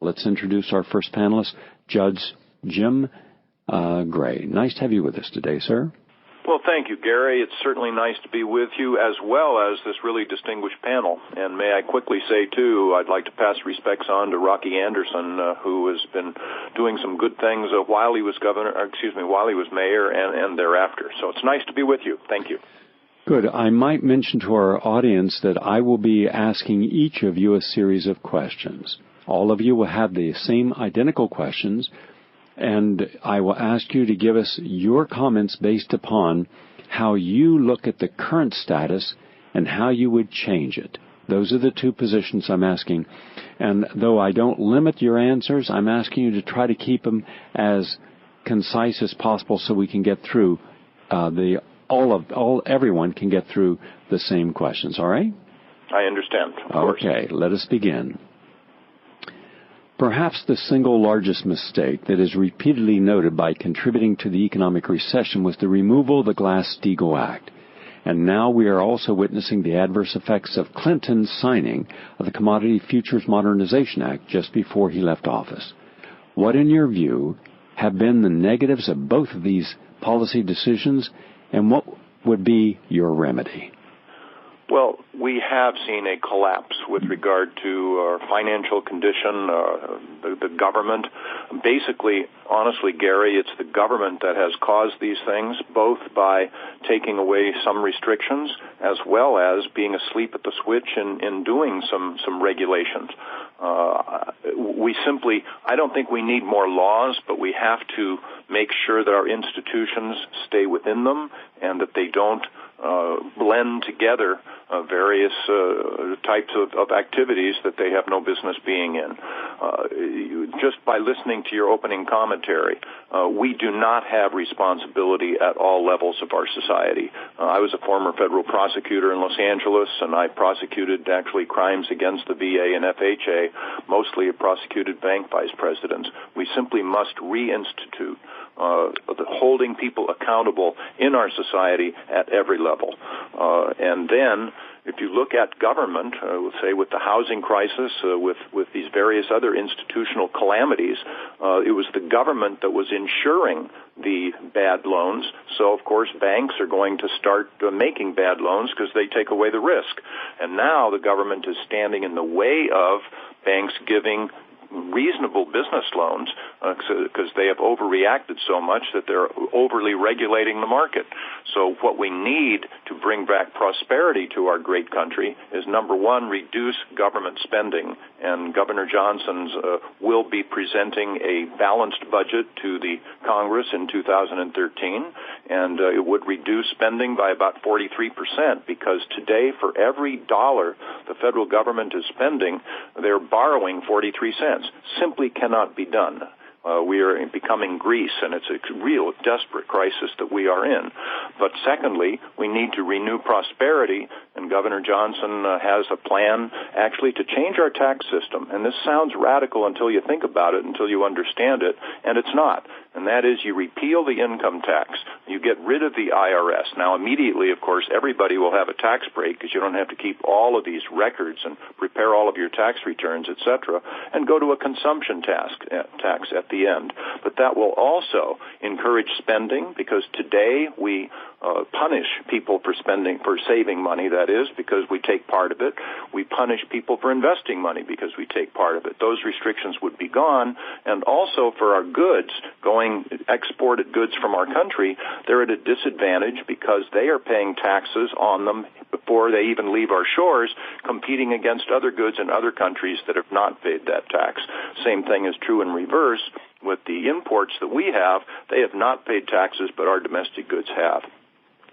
Let's introduce our first panelist, Judge Jim Gray. Nice to have you with us today, sir. Well, thank you, Gary. It's certainly nice to be with you as well as this really distinguished panel. And may I quickly say, too, I'd like to pass respects on to Rocky Anderson, who has been doing some good things while he was while he was mayor and thereafter. So it's nice to be with you. Thank you. Good. I might mention to our audience that I will be asking each of you a series of questions. All of you will have the same identical questions, and I will ask you to give us your comments based upon how you look at the current status and how you would change it. Those are the two positions I'm asking. And though I don't limit your answers, I'm asking you to try to keep them as concise as possible so we can get through everyone can get through the same questions, all right? I understand, of course. Okay, let us begin. Perhaps the single largest mistake that is repeatedly noted by contributing to the economic recession was the removal of the Glass-Steagall Act. And now we are also witnessing the adverse effects of Clinton's signing of the Commodity Futures Modernization Act just before he left office. What, in your view, have been the negatives of both of these policy decisions, and what would be your remedy? Well, we have seen a collapse with regard to our financial condition, the government. Basically, honestly, Gary, it's the government that has caused these things, both by taking away some restrictions as well as being asleep at the switch in doing some regulations. I don't think we need more laws, but we have to make sure that our institutions stay within them and that they don't blend together various types of activities that they have no business being in. Just by listening to your opening commentary, we do not have responsibility at all levels of our society. I was a former federal prosecutor in Los Angeles, and I prosecuted actually crimes against the VA and FHA, mostly prosecuted bank vice presidents. We simply must reinstitute holding people accountable in our society at every level. And then, if you look at government, say with the housing crisis, with these various other institutional calamities, it was the government that was insuring the bad loans. So, of course, banks are going to start making bad loans because they take away the risk. And now the government is standing in the way of banks giving reasonable business loans because they have overreacted so much that they're overly regulating the market. So what we need to bring back prosperity to our great country is, number one, reduce government spending. And Governor Johnson's will be presenting a balanced budget to the Congress in 2013, and it would reduce spending by about 43%, because today for every dollar the federal government is spending, they're borrowing 43 cents. Simply cannot be done. We are becoming Greece, and it's a real desperate crisis that we are in. But secondly, we need to renew prosperity, and Governor Johnson has a plan actually to change our tax system. And this sounds radical until you think about it, until you understand it, and it's not. And that is, you repeal the income tax. You get rid of the IRS. Now, immediately, of course, everybody will have a tax break because you don't have to keep all of these records and prepare all of your tax returns, etc., and go to a consumption tax at the end. But that will also encourage spending, because today we punish people for saving money, that is, because we take part of it. We punish people for investing money because we take part of it. Those restrictions would be gone. And also for our goods, exported goods from our country, they're at a disadvantage because they are paying taxes on them before they even leave our shores, competing against other goods in other countries that have not paid that tax. Same thing is true in reverse. With the imports that we have, they have not paid taxes, but our domestic goods have.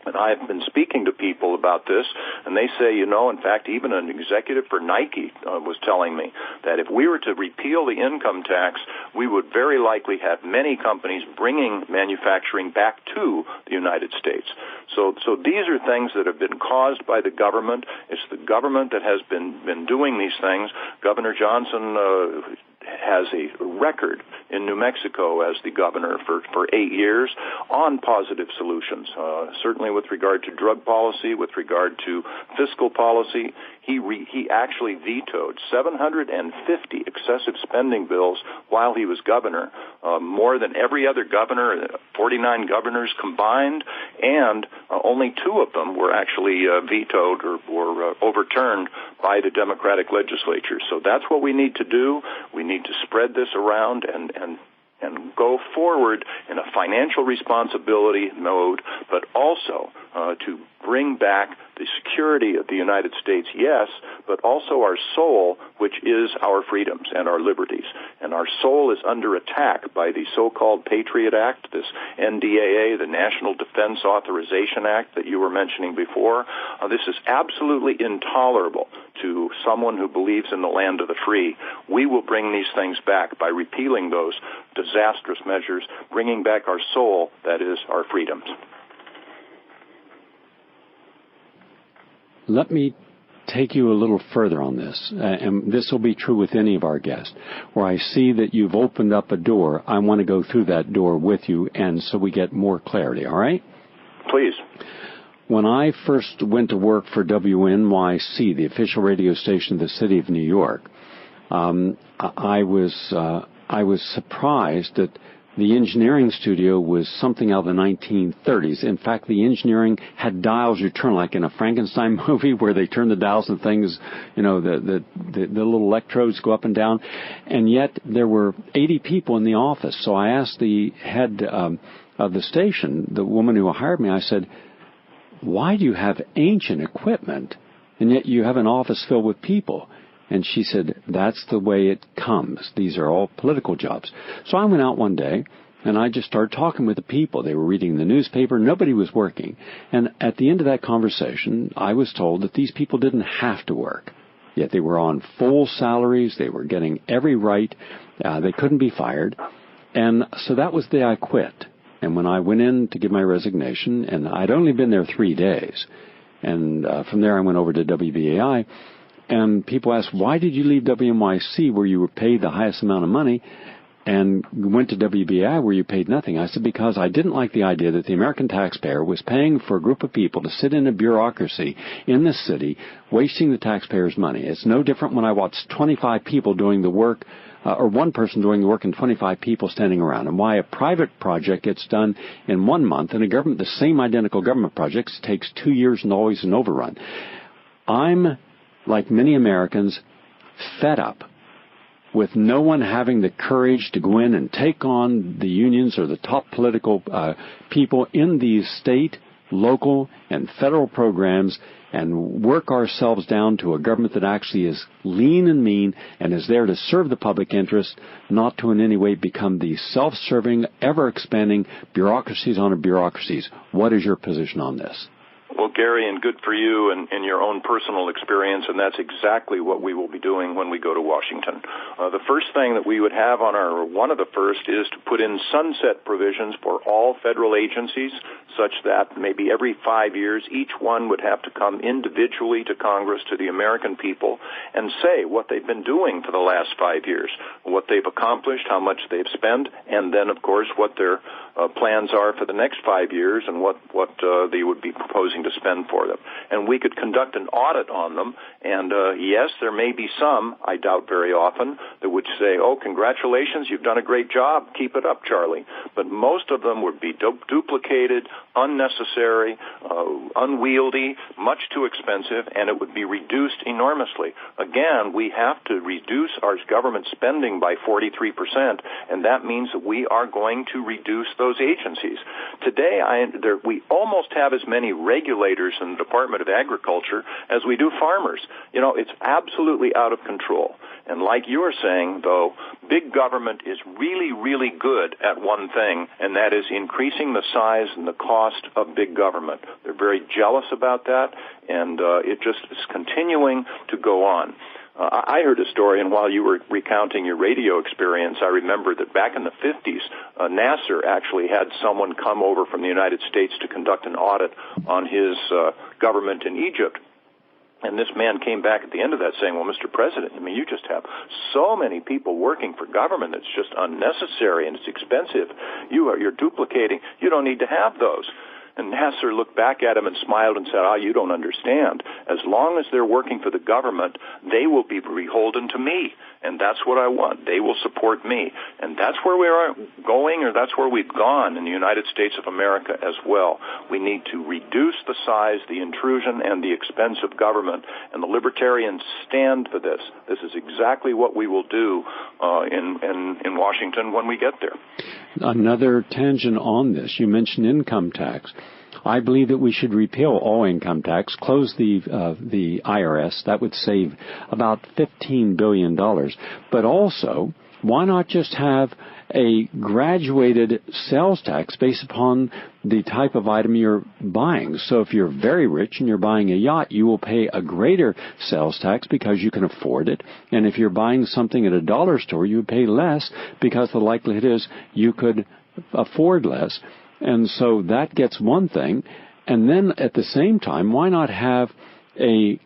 And I've been speaking to people about this, and they say, in fact, even an executive for Nike was telling me that if we were to repeal the income tax, we would very likely have many companies bringing manufacturing back to the United States. So these are things that have been caused by the government. It's the government that has been doing these things. Governor Johnson has a record in New Mexico as the governor for 8 years on positive solutions, certainly with regard to drug policy, with regard to fiscal policy. He actually vetoed 750 excessive spending bills while he was governor, more than every other governor, 49 governors combined, and only 2 of them were actually vetoed or overturned by the Democratic legislature. So that's what we need to do. We need to spread this around and go forward in a financial responsibility mode, but also to bring back the security of the United States, yes, but also our soul, which is our freedoms and our liberties. And our soul is under attack by the so-called Patriot Act, this NDAA, the National Defense Authorization Act that you were mentioning before. This is absolutely intolerable to someone who believes in the land of the free. We will bring these things back by repealing those disastrous measures, bringing back our soul, that is, our freedoms. Let me take you a little further on this, and this will be true with any of our guests. Where I see that you've opened up a door, I want to go through that door with you, and so we get more clarity, all right? Please. When I first went to work for WNYC, the official radio station of the city of New York, I was surprised that the engineering studio was something out of the 1930s. In fact, the engineering had dials you turn, like in a Frankenstein movie where they turn the dials and things, you know, the little electrodes go up and down. And yet there were 80 people in the office. So I asked the head of the station, the woman who hired me, I said, why do you have ancient equipment and yet you have an office filled with people? And she said, that's the way it comes. These are all political jobs. So I went out one day, and I just started talking with the people. They were reading the newspaper. Nobody was working. And at the end of that conversation, I was told that these people didn't have to work. Yet they were on full salaries. They were getting every right. They couldn't be fired. And so that was the day I quit. And when I went in to give my resignation, and I'd only been there 3 days, and from there I went over to WBAI, and people asked, why did you leave WNYC where you were paid the highest amount of money and went to WBAI where you paid nothing? I said, because I didn't like the idea that the American taxpayer was paying for a group of people to sit in a bureaucracy in the city, wasting the taxpayers' money. It's no different when I watched 25 people doing the work, or one person doing the work and 25 people standing around, and why a private project gets done in 1 month and the same identical government projects takes 2 years and always an overrun. I'm, like many Americans, fed up with no one having the courage to go in and take on the unions or the top political people in these state, local, and federal programs and work ourselves down to a government that actually is lean and mean and is there to serve the public interest, not to in any way become the self-serving, ever-expanding bureaucracies on bureaucracies. What is your position on this? Well, Gary, and good for you and your own personal experience, and that's exactly what we will be doing when we go to Washington. The first thing that we would have one of the first is to put in sunset provisions for all federal agencies, such that maybe every 5 years each one would have to come individually to Congress, to the American people, and say what they've been doing for the last 5 years, what they've accomplished, how much they've spent, and then, of course, what their plans are for the next 5 years and what they would be proposing to spend for them. And we could conduct an audit on them, and yes, there may be some, I doubt very often, that would say, oh, congratulations, you've done a great job, keep it up, Charlie. But most of them would be duplicated, unnecessary, unwieldy, much too expensive, and it would be reduced enormously. Again, we have to reduce our government spending by 43%, and that means that we are going to reduce those agencies. Today, we almost have as many regulators in the Department of Agriculture as we do farmers. You know, it's absolutely out of control. And like you were saying, though, big government is really, really good at one thing, and that is increasing the size and the cost of big government. They're very jealous about that, and it just is continuing to go on. I heard a story, and while you were recounting your radio experience, I remember that back in the 50s, Nasser actually had someone come over from the United States to conduct an audit on his government in Egypt. And this man came back at the end of that saying, well, Mr. President, I mean, you just have so many people working for government. It's just unnecessary and it's expensive. You're duplicating. You don't need to have those. And Nasser looked back at him and smiled and said, you don't understand. As long as they're working for the government, they will be beholden to me. And that's what I want. They will support me. And that's where we are going, or that's where we've gone in the United States of America as well. We need to reduce the size, the intrusion, and the expense of government. And the Libertarians stand for this. This is exactly what we will do in Washington when we get there. Another tangent on this. You mentioned income tax. I believe that we should repeal all income tax, close the IRS. That would save about $15 billion. But also, why not just have a graduated sales tax based upon the type of item you're buying? So if you're very rich and you're buying a yacht, you will pay a greater sales tax because you can afford it. And if you're buying something at a dollar store, you would pay less because the likelihood is you could afford less. And so that gets one thing. And then at the same time, why not have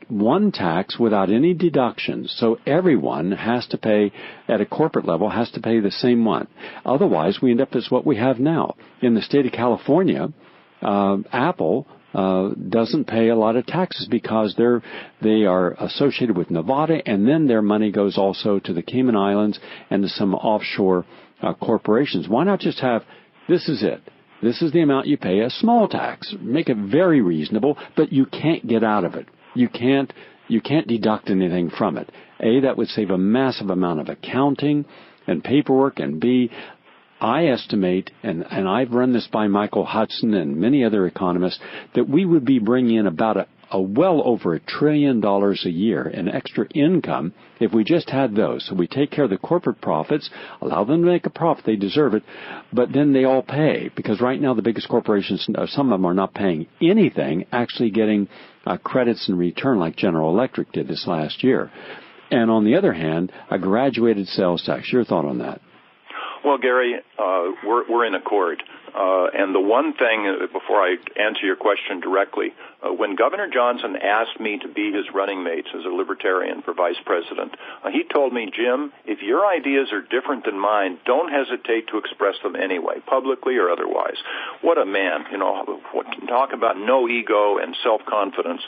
one tax without any deductions? So everyone has to pay, at a corporate level, has to pay the same one. Otherwise, we end up as what we have now. In the state of California, Apple doesn't pay a lot of taxes because they are associated with Nevada, and then their money goes also to the Cayman Islands and to some offshore corporations. Why not just have, this is it. This is the amount you pay, a small tax. Make it very reasonable, but you can't get out of it. You can't deduct anything from it. A, that would save a massive amount of accounting and paperwork, and B, I estimate, and I've run this by Michael Hudson and many other economists, that we would be bringing in about a well over $1 trillion a year in extra income if we just had those. So we take care of the corporate profits, allow them to make a profit, they deserve it, but then they all pay, because right now the biggest corporations, some of them are not paying anything, actually getting credits in return like General Electric did this last year. And on the other hand, a graduated sales tax. Your thought on that? Well, Gary, we're in accord. And the one thing, before I answer your question directly, when Governor Johnson asked me to be his running mates as a Libertarian for vice president, he told me, Jim, if your ideas are different than mine, don't hesitate to express them anyway, publicly or otherwise. What a man, talk about no ego and self-confidence.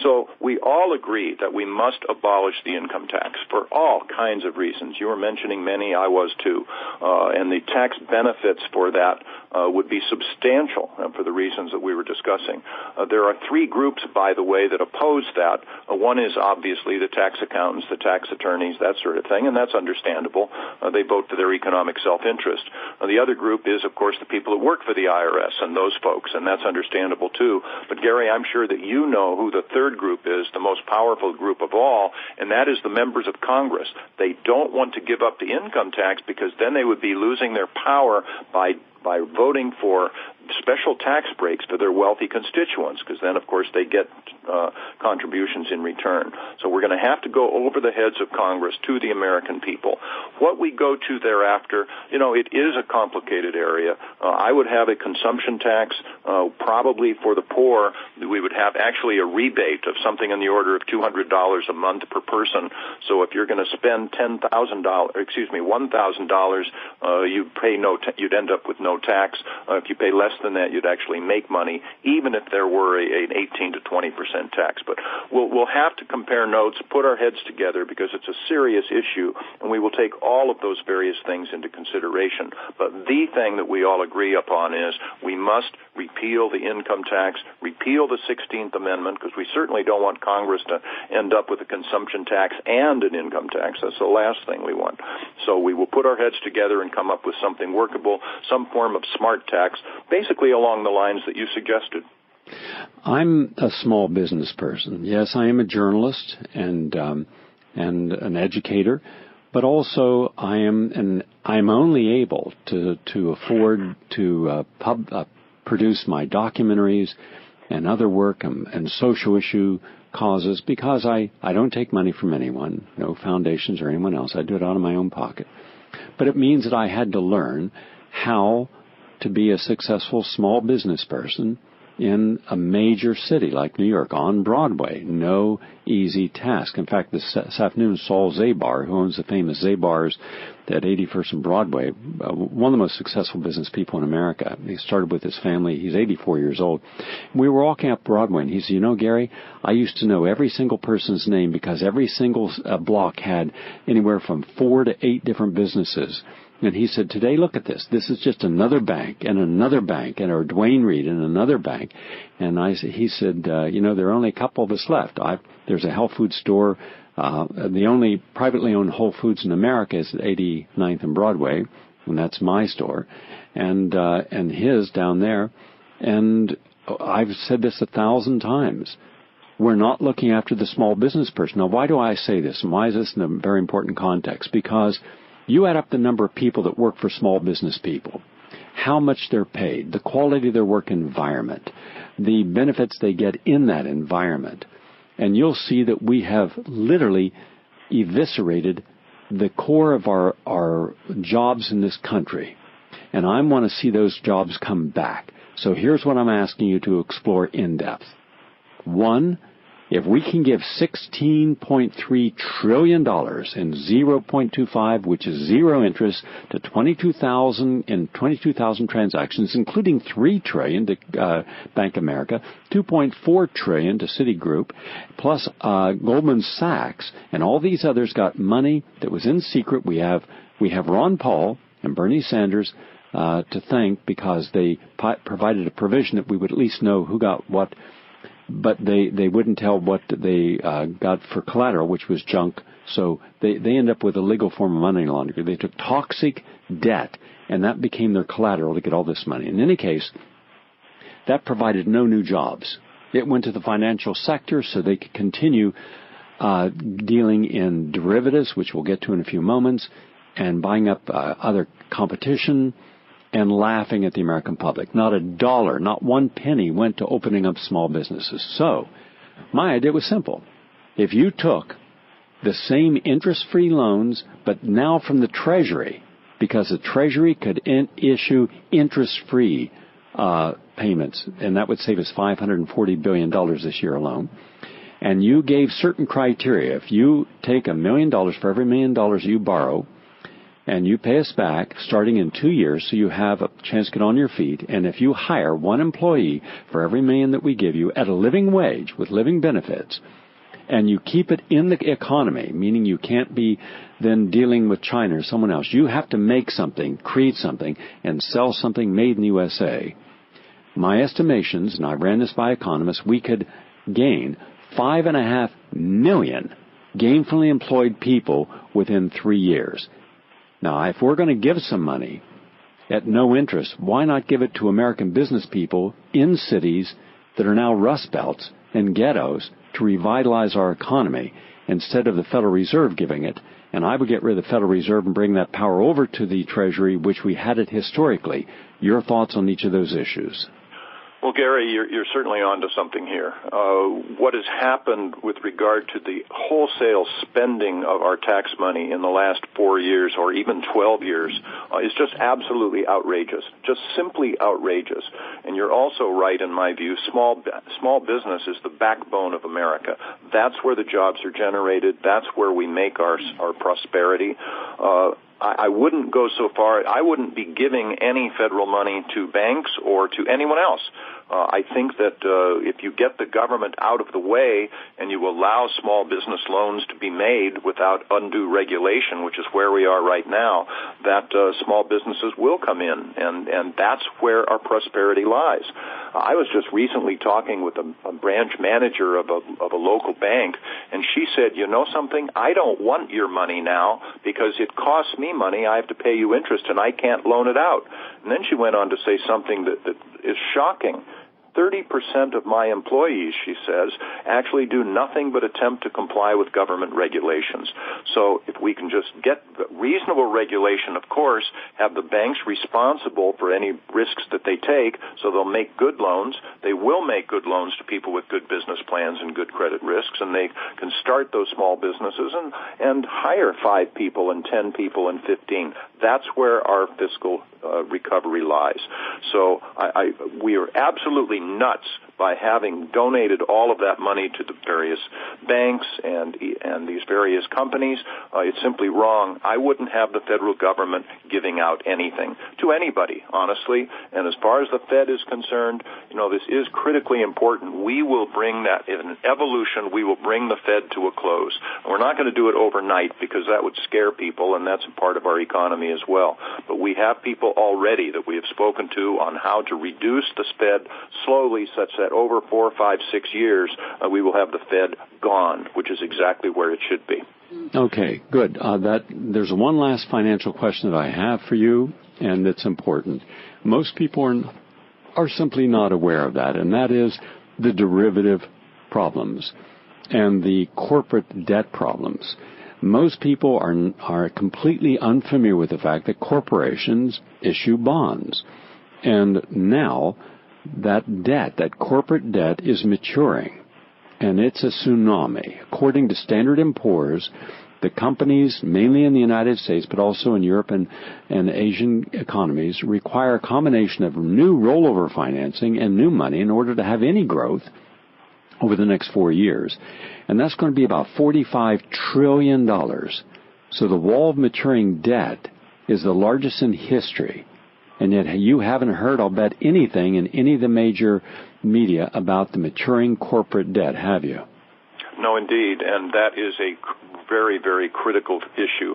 So we all agree that we must abolish the income tax for all kinds of reasons. You were mentioning many, I was too. And the tax benefits for that would be substantial for the reasons that we were discussing. There are three groups, by the way, that oppose that. One is obviously the tax accountants, the tax attorneys, that sort of thing, and that's understandable. They vote for their economic self-interest. The other group is, of course, the people that work for the IRS and those folks, and that's understandable too. But, Gary, I'm sure that you know who the third group is, the most powerful group of all, and that is the members of Congress. They don't want to give up the income tax because then they would be losing their power by voting for special tax breaks for their wealthy constituents, because then, of course, they get contributions in return. So we're going to have to go over the heads of Congress to the American people. What we go to thereafter, it is a complicated area. I would have a consumption tax, probably for the poor. We would have actually a rebate of something in the order of $200 a month per person. So if you're going to spend $1,000, you'd end up with no tax. If you pay less than that, you'd actually make money, even if there were an 18 to 20% tax. But we'll have to compare notes, put our heads together, because it's a serious issue, and we will take all of those various things into consideration. But the thing that we all agree upon is we must repeal the income tax, repeal the 16th Amendment, because we certainly don't want Congress to end up with a consumption tax and an income tax. That's the last thing we want. So we will put our heads together and come up with something workable, some form of smart tax, basically along the lines that you suggested. I'm a small business person. Yes, I am a journalist and an educator, but also I'm only able to afford to produce my documentaries and other work and social issue causes because I don't take money from anyone, no foundations or anyone else. I do it out of my own pocket. But it means that I had to learn how to be a successful small business person in a major city like New York on Broadway. No easy task. In fact, this afternoon, Saul Zabar, who owns the famous Zabars at 81st and Broadway, one of the most successful business people in America. He started with his family. He's 84 years old. We were walking up Broadway, and he said, Gary, I used to know every single person's name because every single block had anywhere from 4 to 8 different businesses. And he said, today, look at this. This is just another bank and another bank and our Dwayne Reed and another bank. And he said, there are only a couple of us left. There's a health food store. The only privately owned Whole Foods in America is at 89th and Broadway, and that's my store, and his down there. And I've said this 1,000 times. We're not looking after the small business person. Now, why do I say this? And why is this in a very important context? Because you add up the number of people that work for small business people, how much they're paid, the quality of their work environment, the benefits they get in that environment, and you'll see that we have literally eviscerated the core of our jobs in this country. And I want to see those jobs come back. So here's what I'm asking you to explore in depth. 1, if we can give $16.3 trillion in 0.25, which is zero interest, to 22,000 transactions, including $3 trillion to Bank of America, $2.4 trillion to Citigroup, plus Goldman Sachs, and all these others got money that was in secret. We have Ron Paul and Bernie Sanders to thank because they provided a provision that we would at least know who got what. But they wouldn't tell what they got for collateral, which was junk. So they end up with a legal form of money laundering. They took toxic debt, and that became their collateral to get all this money. In any case, that provided no new jobs. It went to the financial sector so they could continue dealing in derivatives, which we'll get to in a few moments, and buying up other competition, and laughing at the American public. Not a dollar, not one penny went to opening up small businesses. So, my idea was simple. If you took the same interest-free loans, but now from the Treasury, because the Treasury could issue interest-free payments, and that would save us $540 billion this year alone, and you gave certain criteria. If you take $1 million for every $1 million you borrow, and you pay us back starting in 2 years so you have a chance to get on your feet. And if you hire one employee for every $1 million that we give you at a living wage with living benefits, and you keep it in the economy, meaning you can't be then dealing with China or someone else. You have to make something, create something, and sell something made in the USA. My estimations, and I ran this by economists, we could gain 5.5 million gainfully employed people within 3 years. Now, if we're going to give some money at no interest, why not give it to American business people in cities that are now rust belts and ghettos to revitalize our economy instead of the Federal Reserve giving it? And I would get rid of the Federal Reserve and bring that power over to the Treasury, which we had it historically. Your thoughts on each of those issues? Well, Gary, you're certainly onto something here. What has happened with regard to the wholesale spending of our tax money in the last 4 years or even 12 years is just absolutely outrageous, just simply outrageous. And you're also right, in my view, small business is the backbone of America. That's where the jobs are generated. That's where we make our prosperity. I wouldn't go so far. I wouldn't be giving any federal money to banks or to anyone else. I think that if you get the government out of the way and you allow small business loans to be made without undue regulation, which is where we are right now, that small businesses will come in, and that's where our prosperity lies. I was just recently talking with a branch manager of a local bank, and she said, you know something, I don't want your money now because it costs me money. I have to pay you interest, and I can't loan it out. And then she went on to say something that is shocking. 30% of my employees, she says, actually do nothing but attempt to comply with government regulations. So if we can just get reasonable regulation, of course, have the banks responsible for any risks that they take, so they'll make good loans. They will make good loans to people with good business plans and good credit risks, and they can start those small businesses and hire 5 people and 10 people and 15. That's where our fiscal recovery lies. So we are absolutely nuts by having donated all of that money to the various banks and these various companies. It's simply wrong. I wouldn't have the federal government giving out anything to anybody, honestly. And as far as the Fed is concerned, this is critically important. We will bring that in an evolution. We will bring the Fed to a close. And we're not going to do it overnight because that would scare people, and that's a part of our economy as well. But we have people already that we have spoken to on how to reduce the Fed slowly, such that over 4, 5, 6 years, we will have the Fed gone, which is exactly where it should be. Okay, good. There's one last financial question that I have for you, and it's important. Most people are simply not aware of that, and that is the derivative problems and the corporate debt problems. Most people are completely unfamiliar with the fact that corporations issue bonds. And now that debt, that corporate debt, is maturing. And it's a tsunami. According to Standard & Poor's, the companies, mainly in the United States, but also in Europe and Asian economies, require a combination of new rollover financing and new money in order to have any growth over the next 4 years. And that's going to be about $45 trillion. So the wall of maturing debt is the largest in history. And yet you haven't heard, I'll bet, anything in any of the major media about the maturing corporate debt, have you? No, indeed. And that is a very, very critical issue.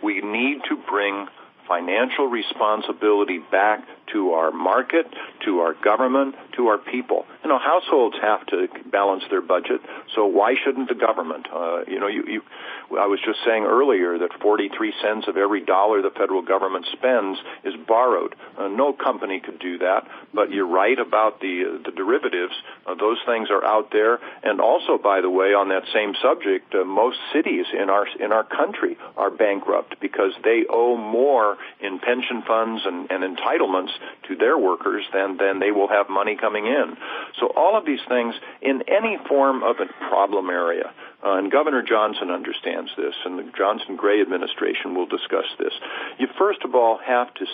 We need to bring financial responsibility back to our market, to our government, to our people. Households have to balance their budget, so why shouldn't the government? I was just saying earlier that 43 cents of every dollar the federal government spends is borrowed. No company could do that, but you're right about the derivatives. Those things are out there. And also, by the way, on that same subject, most cities in our country are bankrupt because they owe more in pension funds and entitlements to their workers than they will have money coming in. So all of these things in any form of a problem area, and Governor Johnson understands this, and the Johnson-Gray administration will discuss this. You first of all have to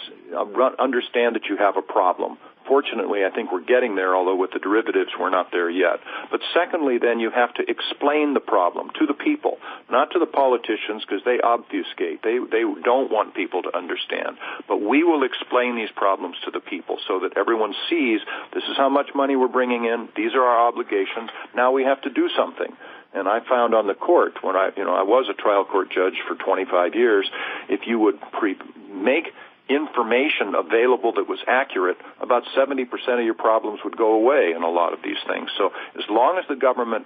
understand that you have a problem. Fortunately, I think we're getting there, although with the derivatives we're not there yet. But secondly, then you have to explain the problem to the people, not to the politicians, because they obfuscate. They don't want people to understand. But we will explain these problems to the people so that everyone sees this is how much money we're bringing in, these are our obligations, now we have to do something. And I found on the court, when I was a trial court judge for 25 years, if you would make information available that was accurate, about 70% of your problems would go away in a lot of these things. So as long as the government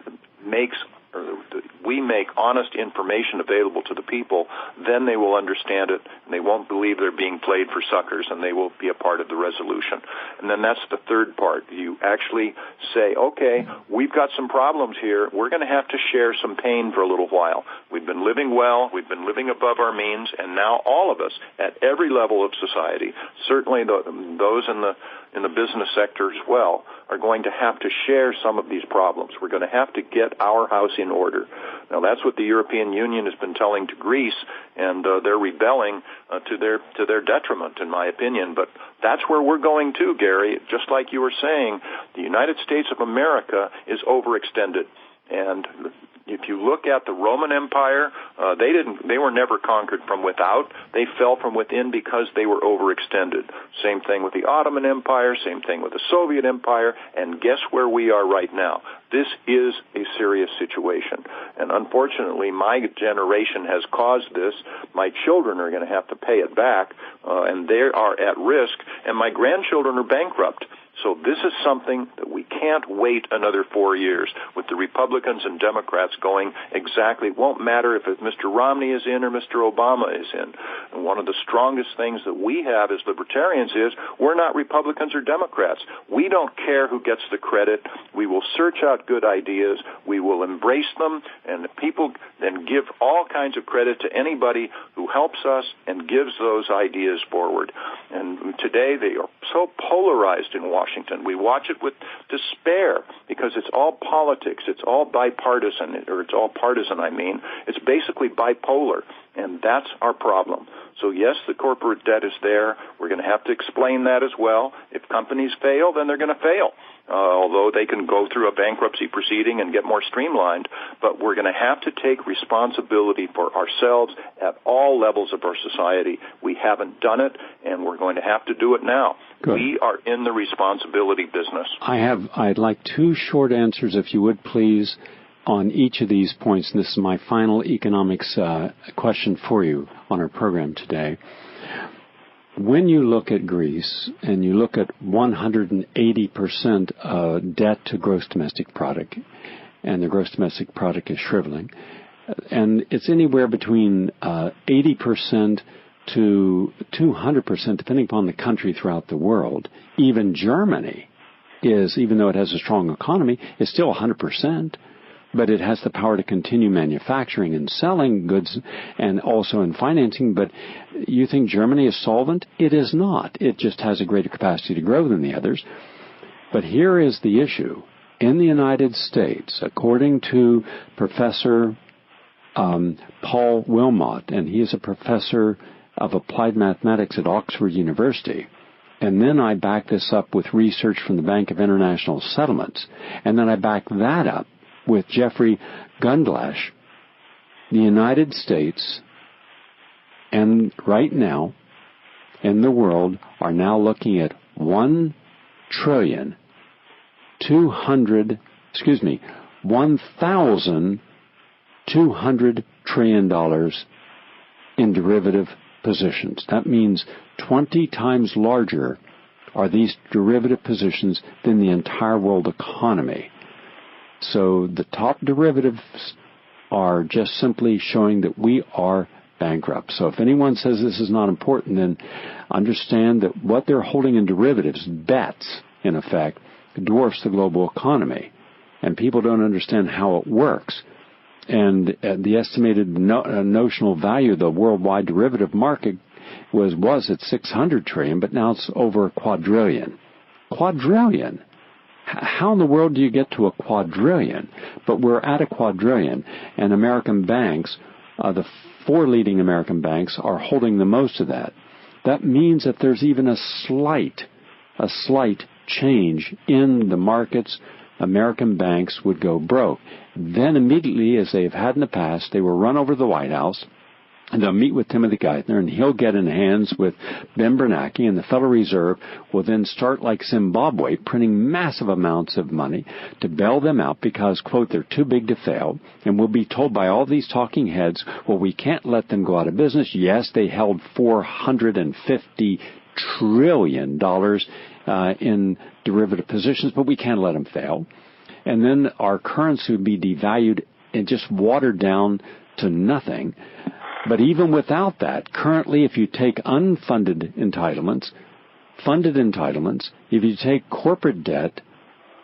we make honest information available to the people, then they will understand it, and they won't believe they're being played for suckers, and they will be a part of the resolution. And then that's the third part. You actually say, okay, we've got some problems here. We're going to have to share some pain for a little while. We've been living well. We've been living above our means, and now all of us at every level of society, certainly those in the business sector as well, are going to have to share some of these problems. We're going to have to get our house in order. Now, that's what the European Union has been telling to Greece, and they're rebelling to their detriment, in my opinion. But that's where we're going to, Gary. Just like you were saying, the United States of America is overextended. And if you look at the Roman Empire, they were never conquered from without. They fell from within because they were overextended. Same thing with the Ottoman Empire, same thing with the Soviet Empire, and guess where we are right now? This is a serious situation. And unfortunately, my generation has caused this. My children are going to have to pay it back, and they are at risk, and my grandchildren are bankrupt. So this is something that we can't wait another 4 years with the Republicans and Democrats going exactly. It won't matter if Mr. Romney is in or Mr. Obama is in. And one of the strongest things that we have as libertarians is we're not Republicans or Democrats. We don't care who gets the credit. We will search out good ideas. We will embrace them, and people then give all kinds of credit to anybody who helps us and gives those ideas forward. And today they are so polarized in Washington. We watch it with despair because it's all politics. It's all bipartisan, or it's all partisan, I mean. It's basically bipolar, and that's our problem. So yes, the corporate debt is there. We're going to have to explain that as well. If companies fail, then they're going to fail. Although they can go through a bankruptcy proceeding and get more streamlined, but we're going to have to take responsibility for ourselves at all levels of our society. We haven't done it, and we're going to have to do it now. Good. We are in the responsibility business. I'd like 2 short answers, if you would, please, on each of these points. And this is my final economics question for you on our program today. When you look at Greece and you look at 180% debt to gross domestic product, and the gross domestic product is shriveling, and it's anywhere between 80% to 200%, depending upon the country throughout the world. Even Germany is, even though it has a strong economy, is still 100%. But it has the power to continue manufacturing and selling goods and also in financing. But you think Germany is solvent? It is not. It just has a greater capacity to grow than the others. But here is the issue. In the United States, according to Professor Paul Wilmot, and he is a professor of applied mathematics at Oxford University, and then I back this up with research from the Bank of International Settlements, and then I back that up with Jeffrey Gundlach, the United States and right now in the world are now looking at $1,200 trillion in derivative positions. That means 20 times larger are these derivative positions than the entire world economy. So the top derivatives are just simply showing that we are bankrupt. So if anyone says this is not important, then understand that what they're holding in derivatives, bets, in effect, dwarfs the global economy. And people don't understand how it works. And the estimated notional value of the worldwide derivative market was at $600 trillion, but now it's over $1 quadrillion. Quadrillion. How in the world do you get to $1 quadrillion? But we're at $1 quadrillion, and American banks, the 4 leading American banks, are holding the most of that. That means that there's even a slight change in the markets, American banks would go broke. Then immediately, as they've had in the past, they will run over to the White House, and they'll meet with Timothy Geithner, and he'll get in hands with Ben Bernanke, and the Federal Reserve will then start, like Zimbabwe, printing massive amounts of money to bail them out because, quote, they're too big to fail. And we'll be told by all these talking heads, well, we can't let them go out of business. Yes, they held $450 trillion in derivative positions, but we can't let them fail. And then our currency would be devalued and just watered down to nothing. But even without that, currently, if you take unfunded entitlements, funded entitlements, if you take corporate debt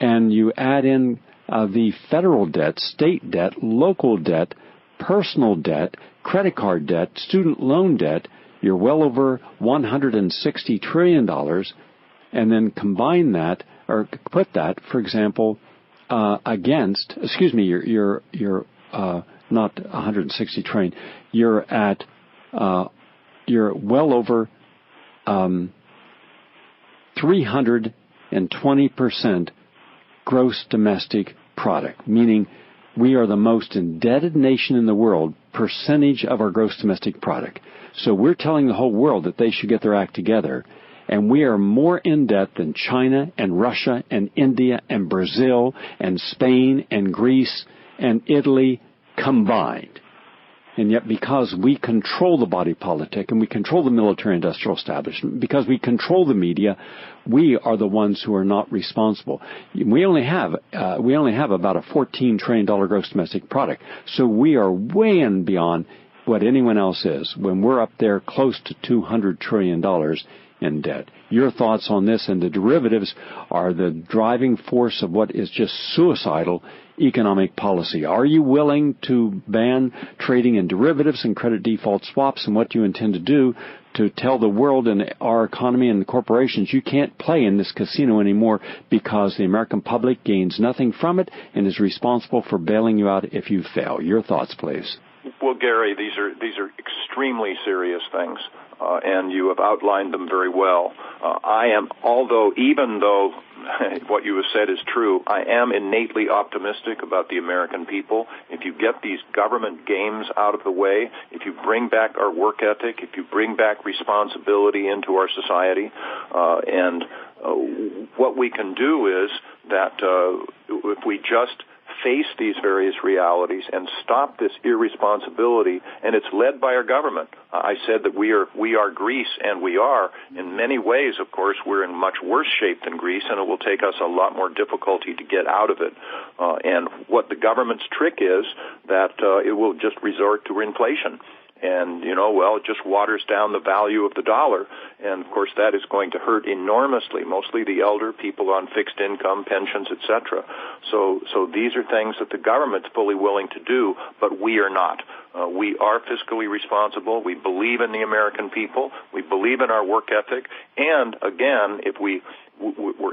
and you add in the federal debt, state debt, local debt, personal debt, credit card debt, student loan debt, you're well over $160 trillion. And then combine that, or put that, for example, against, you're not 160 trillion. You're at, you're well over 320% gross domestic product, meaning we are the most indebted nation in the world, percentage of our gross domestic product. So we're telling the whole world that they should get their act together. And we are more in debt than China and Russia and India and Brazil and Spain and Greece and Italy combined. And yet because we control the body politic and we control the military-industrial establishment, because we control the media, we are the ones who are not responsible. We only have about a $14 trillion gross domestic product. So we are way and beyond what anyone else is when we're up there close to $200 trillion in debt. Your thoughts on this? And the derivatives are the driving force of what is just suicidal economic policy. Are you willing to ban trading in derivatives and credit default swaps, and what do you intend to do to tell the world and our economy and the corporations you can't play in this casino anymore because the American public gains nothing from it and is responsible for bailing you out if you fail? Your thoughts, please. Well, Gary, these are extremely serious things, and you have outlined them very well. Even though what you have said is true, I am innately optimistic about the American people. If you get these government games out of the way, if you bring back our work ethic, if you bring back responsibility into our society, what we can do is that if we just face these various realities and stop this irresponsibility, and it's led by our government. I said that we are Greece, and we are. In many ways, of course, we're in much worse shape than Greece, and it will take us a lot more difficulty to get out of it. And what the government's trick is that it will just resort to inflation. And, it just waters down the value of the dollar. And, of course, that is going to hurt enormously, mostly the elder, people on fixed income, pensions, etc. So these are things that the government's fully willing to do, but we are not. We are fiscally responsible. We believe in the American people. We believe in our work ethic. And, again, if we're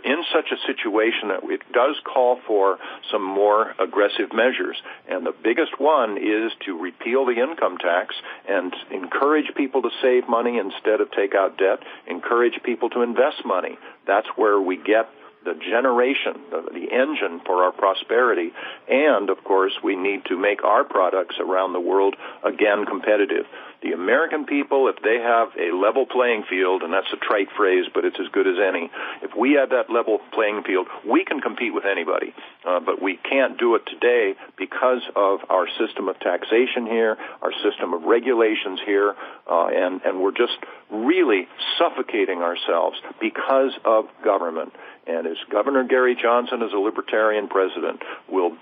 in such a situation that it does call for some more aggressive measures. And the biggest one is to repeal the income tax and encourage people to save money instead of take out debt, encourage people to invest money. That's where we get the generation, the engine for our prosperity. And, of course, we need to make our products around the world, again, competitive. The American people, if they have a level playing field, and that's a trite phrase, but it's as good as any, if we have that level playing field, we can compete with anybody. But we can't do it today because of our system of taxation here, our system of regulations here, and we're just really suffocating ourselves because of government. And as Governor Gary Johnson, as a Libertarian president, will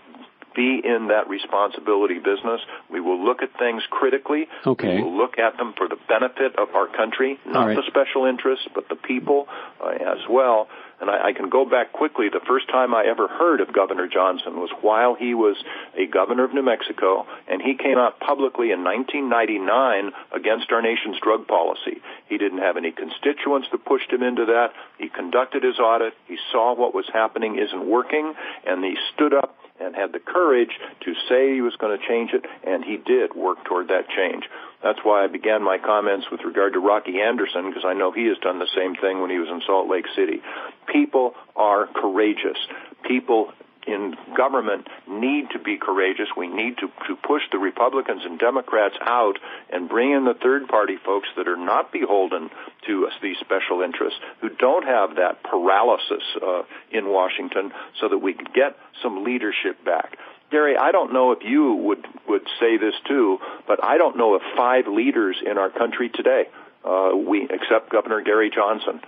be in that responsibility business. We will look at things critically. Okay. We will look at them for the benefit of our country, not the special interests, but the people as well. And I can go back quickly. The first time I ever heard of Governor Johnson was while he was a governor of New Mexico, and he came out publicly in 1999 against our nation's drug policy. He didn't have any constituents that pushed him into that. He conducted his audit. He saw what was happening isn't working, and he stood up and had the courage to say he was going to change it, and he did work toward that change. That's why I began my comments with regard to Rocky Anderson, because I know he has done the same thing when he was in Salt Lake City. People are courageous. People in government need to be courageous. We need to push the Republicans and Democrats out and bring in the third-party folks that are not beholden to these special interests, who don't have that paralysis in Washington, so that we can get some leadership back. Gary, I don't know if you would say this too, but I don't know of 5 leaders in our country today, except Governor Gary Johnson.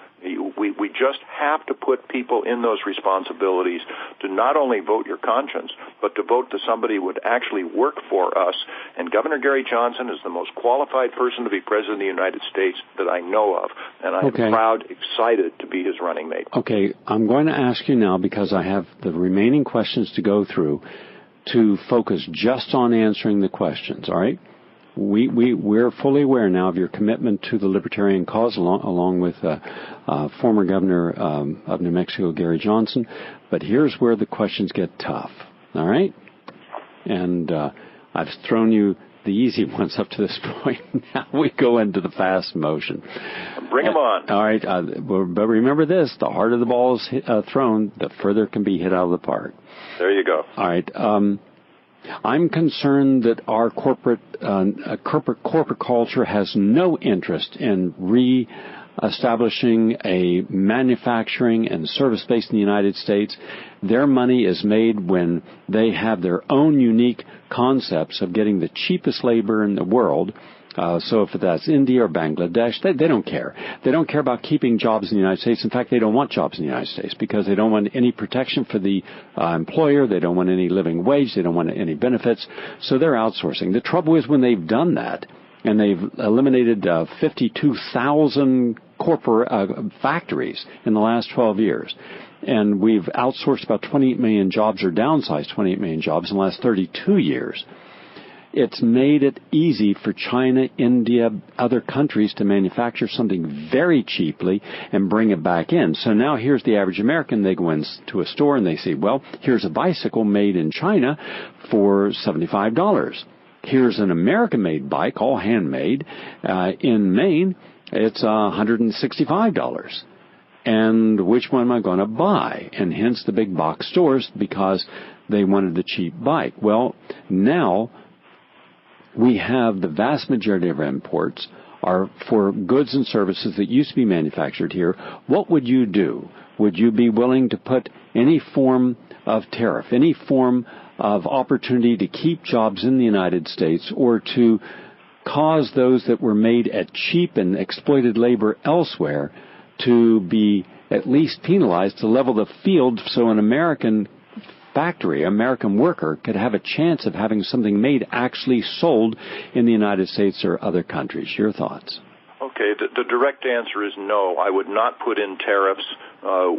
We just have to put people in those responsibilities to not only vote your conscience, but to vote to somebody who would actually work for us. And Governor Gary Johnson is the most qualified person to be president of the United States that I know of. And I'm proud, excited to be his running mate. Okay, I'm going to ask you now, because I have the remaining questions to go through, to focus just on answering the questions, all right? We're fully aware now of your commitment to the Libertarian cause, along with former Governor of New Mexico, Gary Johnson. But here's where the questions get tough, all right? And I've thrown you the easy ones up to this point. Now we go into the fast motion. Bring them on. All right, but remember this, the harder the ball is thrown, the further it can be hit out of the park. There you go. All right. I'm concerned that our corporate culture has no interest in establishing a manufacturing and service base in the United States. Their money is made when they have their own unique concepts of getting the cheapest labor in the world. So if that's India or Bangladesh, they don't care. They don't care about keeping jobs in the United States. In fact, they don't want jobs in the United States because they don't want any protection for the employer. They don't want any living wage. They don't want any benefits. So they're outsourcing. The trouble is when they've done that and they've eliminated 52,000 corporate factories in the last 12 years, and we've outsourced about 28 million jobs or downsized 28 million jobs in the last 32 years, it's made it easy for China, India, other countries to manufacture something very cheaply and bring it back in. So now here's the average American. They go into a store and they say, well, here's a bicycle made in China for $75. Here's an American-made bike, all handmade. In Maine, it's $165. And which one am I going to buy? And hence the big box stores, because they wanted the cheap bike. Well, now we have the vast majority of our imports are for goods and services that used to be manufactured here. What would you do? Would you be willing to put any form of tariff, any form of opportunity to keep jobs in the United States, or to cause those that were made at cheap and exploited labor elsewhere to be at least penalized to level the field so an American factory, American worker, could have a chance of having something made actually sold in the United States or other countries? Your thoughts? Okay, the direct answer is no. I would not put in tariffs.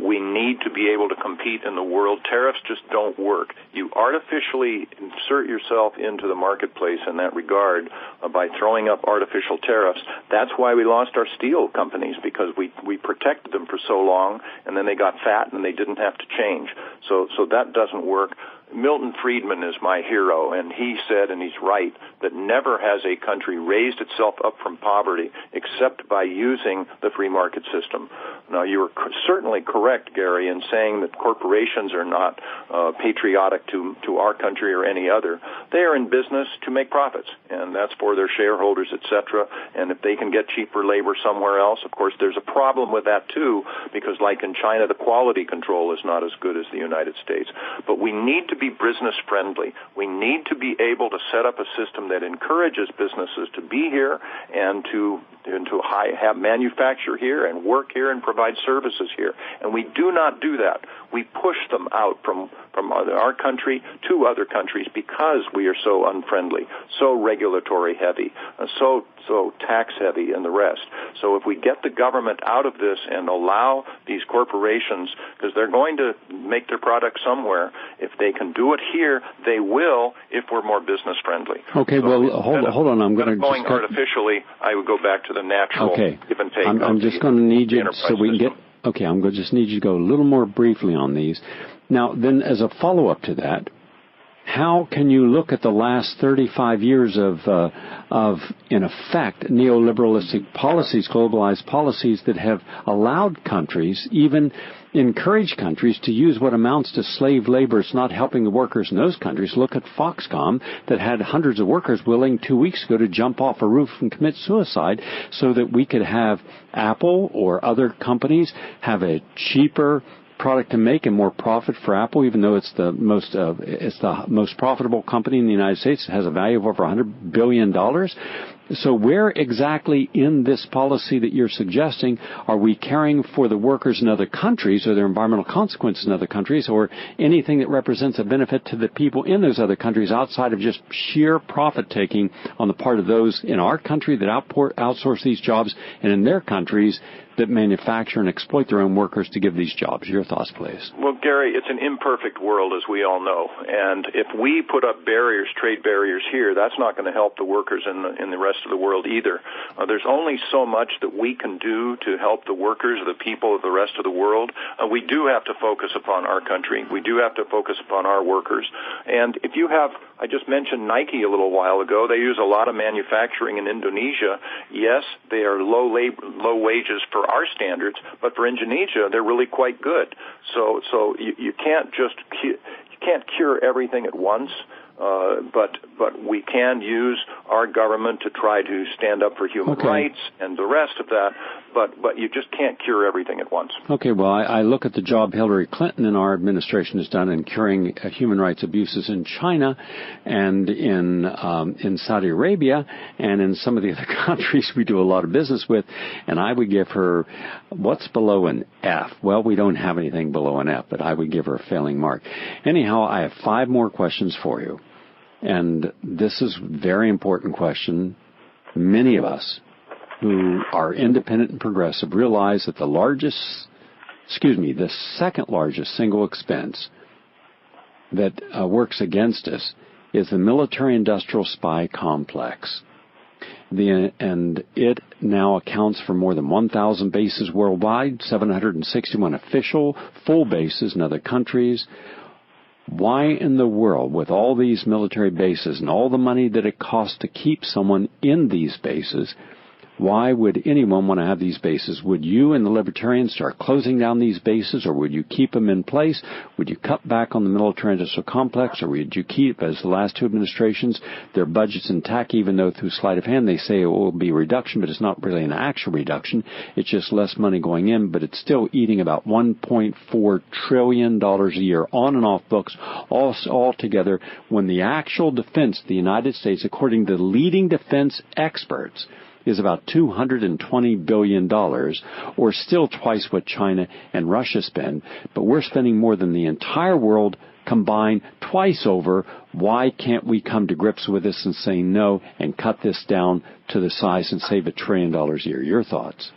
We need to be able to compete in the world. Tariffs just don't work. You artificially insert yourself into the marketplace in that regard by throwing up artificial tariffs. That's why we lost our steel companies, because we protected them for so long, and then they got fat and they didn't have to change. So that doesn't work. Milton Friedman is my hero, and he said, and he's right, that never has a country raised itself up from poverty except by using the free market system. Now, you are certainly correct, Gary, in saying that corporations are not patriotic to our country or any other. They are in business to make profits, and that's for their shareholders, etc. And if they can get cheaper labor somewhere else, of course, there's a problem with that, too, because like in China, the quality control is not as good as the United States. But we need to be business friendly. We need to be able to set up a system that encourages businesses to be here and to have manufacture here and work here and provide services here. And we do not do that. We push them out from our country to other countries because we are so unfriendly, so regulatory heavy, so tax heavy and the rest. So if we get the government out of this and allow these corporations, because they're going to make their product somewhere, if they can do it here, they will if we're more business friendly. Okay, so well, hold on. I'm going to going artificially. I would go back to the natural give and take. I'm just going to need you so we can get. Okay, I'm going to just need you to go a little more briefly on these. Now, then, as a follow-up to that, how can you look at the last 35 years of in effect, neoliberalistic policies, globalized policies that have allowed countries, even encouraged countries, to use what amounts to slave labor? It's not helping the workers in those countries. Look at Foxconn, that had hundreds of workers willing 2 weeks ago to jump off a roof and commit suicide so that we could have Apple or other companies have a cheaper product to make and more profit for Apple, even though it's the most profitable company in the United States. It has a value of over $100 billion. So where exactly in this policy that you're suggesting are we caring for the workers in other countries, or their environmental consequences in other countries, or anything that represents a benefit to the people in those other countries outside of just sheer profit-taking on the part of those in our country that outsource these jobs, and in their countries that manufacture and exploit their own workers to give these jobs? Your thoughts, please. Well, Gary, it's an imperfect world, as we all know. And if we put up barriers, trade barriers here, that's not going to help the workers in the rest of the world either. There's only so much that we can do to help the workers, the people of the rest of the world. We do have to focus upon our country. We do have to focus upon our workers. And if you have, I just mentioned Nike a little while ago. They use a lot of manufacturing in Indonesia. Yes, they are low wages for our standards, but for Indonesia, they're really quite good. So you can't just you can't cure everything at once. But we can use our government to try to stand up for human rights and the rest of that, but you just can't cure everything at once. Okay, well, I look at the job Hillary Clinton and our administration has done in curing human rights abuses in China and in Saudi Arabia and in some of the other countries we do a lot of business with, and I would give her, what's below an F? Well, we don't have anything below an F, but I would give her a failing mark. Anyhow, I have 5 more questions for you. And this is a very important question. Many of us who are independent and progressive realize that the second largest single expense that works against us is the military-industrial spy complex. And it now accounts for more than 1,000 bases worldwide, 761 official, full bases in other countries, Why in the world, with all these military bases and all the money that it costs to keep someone in these bases, why would anyone want to have these bases? Would you and the Libertarians start closing down these bases, or would you keep them in place? Would you cut back on the military-industrial complex, or would you keep, as the last two administrations, their budgets intact, even though through sleight of hand they say it will be a reduction, but it's not really an actual reduction. It's just less money going in, but it's still eating about $1.4 trillion a year on and off books, all together, when the actual defense of the United States, according to the leading defense experts, is about $220 billion, or still twice what China and Russia spend. But we're spending more than the entire world combined twice over. Why can't we come to grips with this and say no and cut this down to the size and save $1 trillion a year? Your thoughts?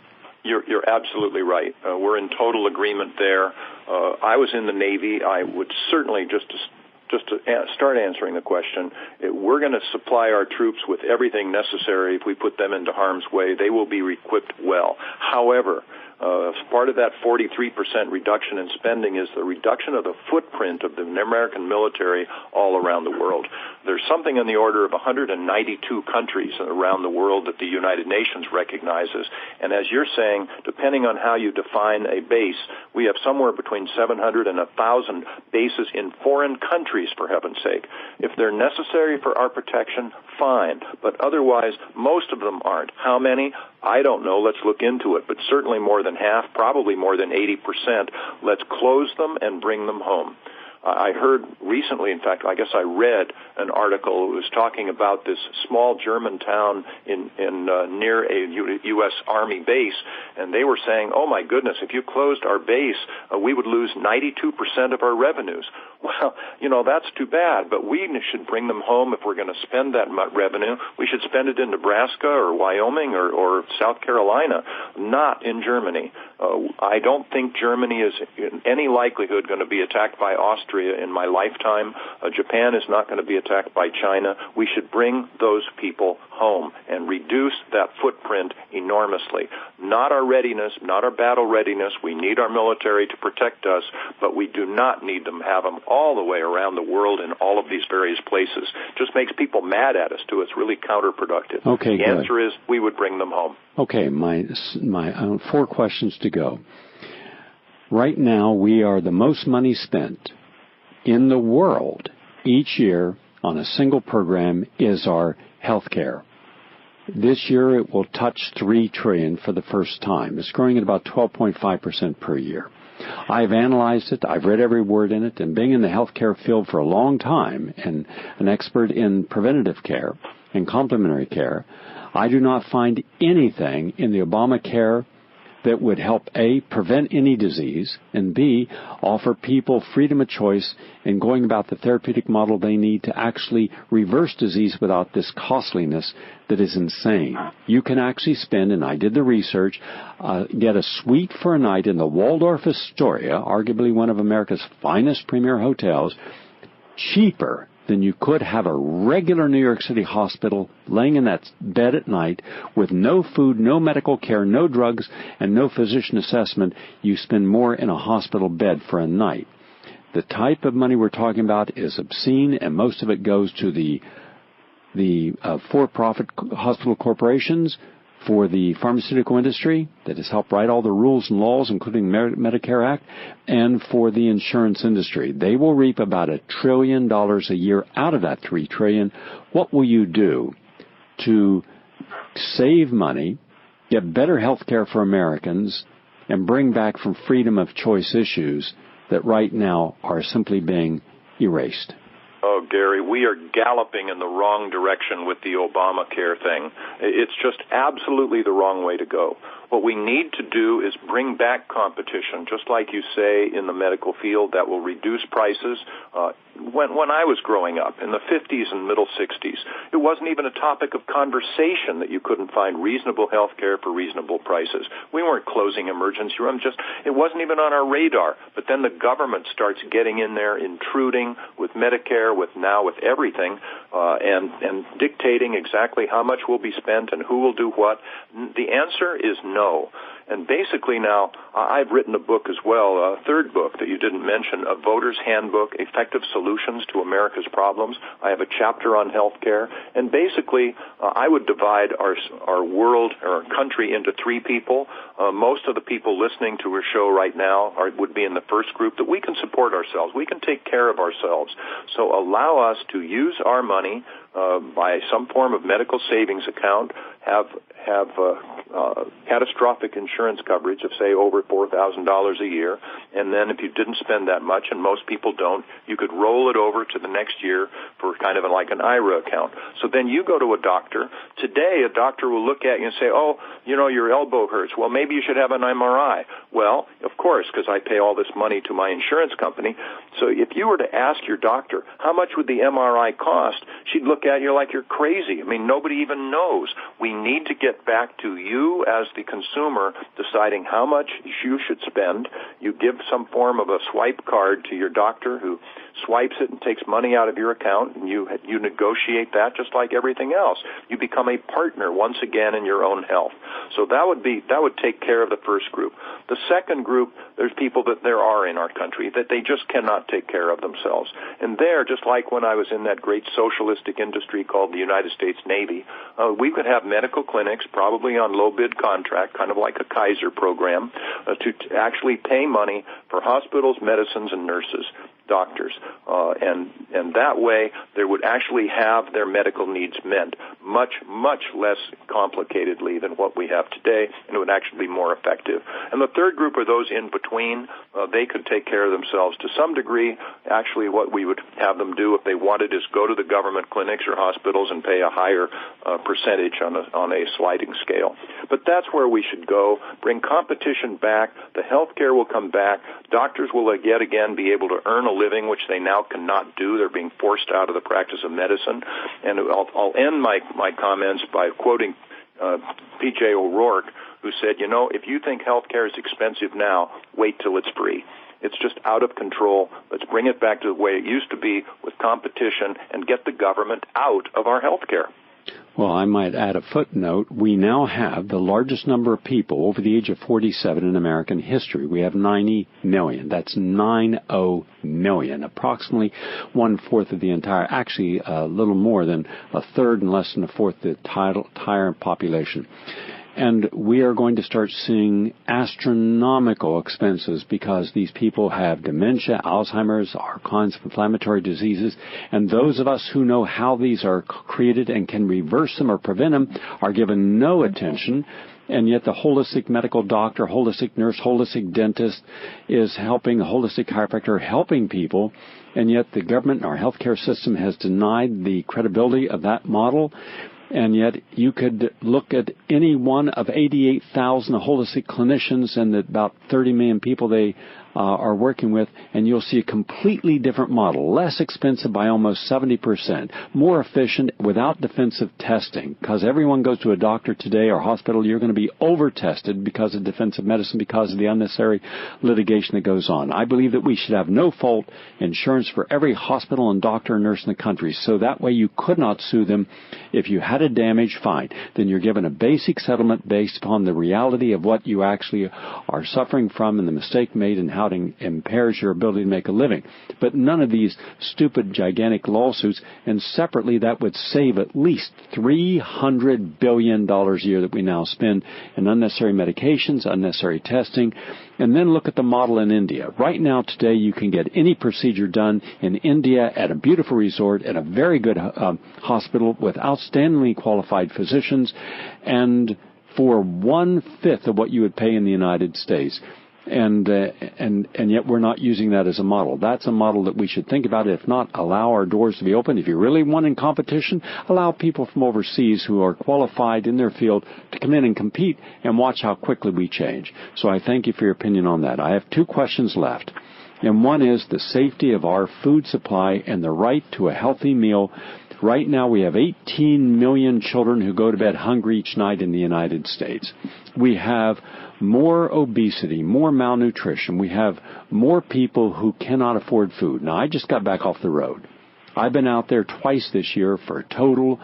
You're absolutely right. We're in total agreement there. I was in the Navy. I would certainly, just to start answering the question, we're going to supply our troops with everything necessary. If we put them into harm's way, they will be equipped well. However, part of that 43% reduction in spending is the reduction of the footprint of the American military all around the world. There's something in the order of 192 countries around the world that the United Nations recognizes. And as you're saying, depending on how you define a base, we have somewhere between 700 and 1,000 bases in foreign countries, for heaven's sake. If they're necessary for our protection, fine. But otherwise, most of them aren't. How many? I don't know. Let's look into it. But certainly more than half, probably more than 80%. Let's close them and bring them home. I heard recently, in fact, I guess I read an article that was talking about this small German town in near a U.S. Army base, and they were saying, oh, my goodness, if you closed our base, we would lose 92% of our revenues. Well, that's too bad, but we should bring them home if we're going to spend that revenue. We should spend it in Nebraska or Wyoming or South Carolina, not in Germany. I don't think Germany is in any likelihood going to be attacked by Austria in my lifetime. Japan is not going to be attacked by China. We should bring those people home and reduce that footprint enormously. Not our readiness, not our battle readiness. We need our military to protect us, but we do not need them, have them all the way around the world in all of these various places. Just makes people mad at us, too. It's really counterproductive. Okay, the answer is we would bring them home. Okay, my 4 questions to go. Right now, we are the most money spent in the world each year on a single program is our health care. This year, it will touch $3 trillion for the first time. It's growing at about 12.5% per year. I've analyzed it. I've read every word in it. And being in the healthcare field for a long time and an expert in preventative care and complementary care, I do not find anything in the Obamacare that would help, A, prevent any disease, and B, offer people freedom of choice in going about the therapeutic model they need to actually reverse disease without this costliness that is insane. You can actually spend, and I did the research, get a suite for a night in the Waldorf Astoria, arguably one of America's finest premier hotels, cheaper than you could have a regular New York City hospital laying in that bed at night with no food, no medical care, no drugs, and no physician assessment. You spend more in a hospital bed for a night. The type of money we're talking about is obscene, and most of it goes to the for-profit hospital corporations, for the pharmaceutical industry that has helped write all the rules and laws, including the Medicare Act, and for the insurance industry. They will reap about $1 trillion a year out of that $3 trillion. What will you do to save money, get better health care for Americans, and bring back from freedom of choice issues that right now are simply being erased? Oh, Gary, we are galloping in the wrong direction with the Obamacare thing. It's just absolutely the wrong way to go. What we need to do is bring back competition, just like you say in the medical field, that will reduce prices. When I was growing up in the 50s and middle 60s, it wasn't even a topic of conversation that you couldn't find reasonable health care for reasonable prices. We weren't closing emergency rooms. It wasn't even on our radar. But then the government starts getting in there, intruding with Medicare, with everything, and dictating exactly how much will be spent and who will do what. The answer is no. And basically now, I've written a book as well, a third book that you didn't mention, A Voter's Handbook, Effective Solutions to America's Problems. I have a chapter on health care. And basically, I would divide our world, or our country, into three people. Most of the people listening to our show right now would be in the first group, that we can support ourselves. We can take care of ourselves. So allow us to use our money by some form of medical savings account, have catastrophic insurance coverage of, say, over $4,000 a year, and then if you didn't spend that much, and most people don't, you could roll it over to the next year for kind of like an IRA account. So then you go to a doctor. Today, a doctor will look at you and say, oh, you know, your elbow hurts. Well, maybe you should have an MRI. Well, of course, because I pay all this money to my insurance company. So if you were to ask your doctor, how much would the MRI cost, she'd look at you like you're crazy. I mean, nobody even knows. We need to get back to you as the consumer deciding how much you should spend. You give some form of a swipe card to your doctor who swipes it and takes money out of your account, and you negotiate that just like everything else. You become a partner once again in your own health. So that would take care of the first group. The second group, there's people that there are in our country that they just cannot take care of themselves. And there, just like when I was in that great socialistic industry called the United States Navy, we could have medical clinics, probably on low-bid contract, kind of like a Kaiser program, to actually pay money for hospitals, medicines, and nurses, doctors, and that way they would actually have their medical needs met much, much less complicatedly than what we have today, and it would actually be more effective. And the third group are those in between. They could take care of themselves to some degree. Actually, what we would have them do if they wanted is go to the government clinics or hospitals and pay a higher percentage on a sliding scale. But that's where we should go. Bring competition back. The health care will come back. Doctors will yet again be able to earn a living, which they now cannot do. They're being forced out of the practice of medicine. And I'll end my comments by quoting P.J. O'Rourke, who said, you know, if you think health care is expensive now, wait till it's free. It's just out of control. Let's bring it back to the way it used to be with competition and get the government out of our health care. Well, I might add a footnote. We now have the largest number of people over the age of 47 in American history. We have 90 million. That's 90 million, approximately one-fourth of the entire, actually a little more than a third and less than a fourth of the entire population. And we are going to start seeing astronomical expenses because these people have dementia, Alzheimer's, all kinds of inflammatory diseases. And those of us who know how these are created and can reverse them or prevent them are given no attention. And yet the holistic medical doctor, holistic nurse, holistic dentist is helping, the holistic chiropractor helping people. And yet the government and our healthcare system has denied the credibility of that model. And yet you could look at any one of 88,000 holistic clinicians and about 30 million people they are working with, and you'll see a completely different model, less expensive by almost 70%, more efficient without defensive testing, because everyone goes to a doctor today or hospital, you're going to be over-tested because of defensive medicine, because of the unnecessary litigation that goes on. I believe that we should have no-fault insurance for every hospital and doctor and nurse in the country, so that way you could not sue them. If you had a damage, fine. Then you're given a basic settlement based upon the reality of what you actually are suffering from and the mistake made and how it impairs your ability to make a living. But none of these stupid, gigantic lawsuits, and separately that would save at least $300 billion a year that we now spend in unnecessary medications, unnecessary testing. And then look at the model in India. Right now, today, you can get any procedure done in India at a beautiful resort, at a very good hospital with outstandingly qualified physicians, and for 1/5 of what you would pay in the United States. And yet we're not using that as a model. That's a model that we should think about. If not, allow our doors to be open. If you really want in competition, allow people from overseas who are qualified in their field to come in and compete and watch how quickly we change. So I thank you for your opinion on that. I have 2 questions left. And one is the safety of our food supply and the right to a healthy meal. Right now we have 18 million children who go to bed hungry each night in the United States. We have more obesity, more malnutrition. We have more people who cannot afford food. Now, I just got back off the road. I've been out there twice this year for a total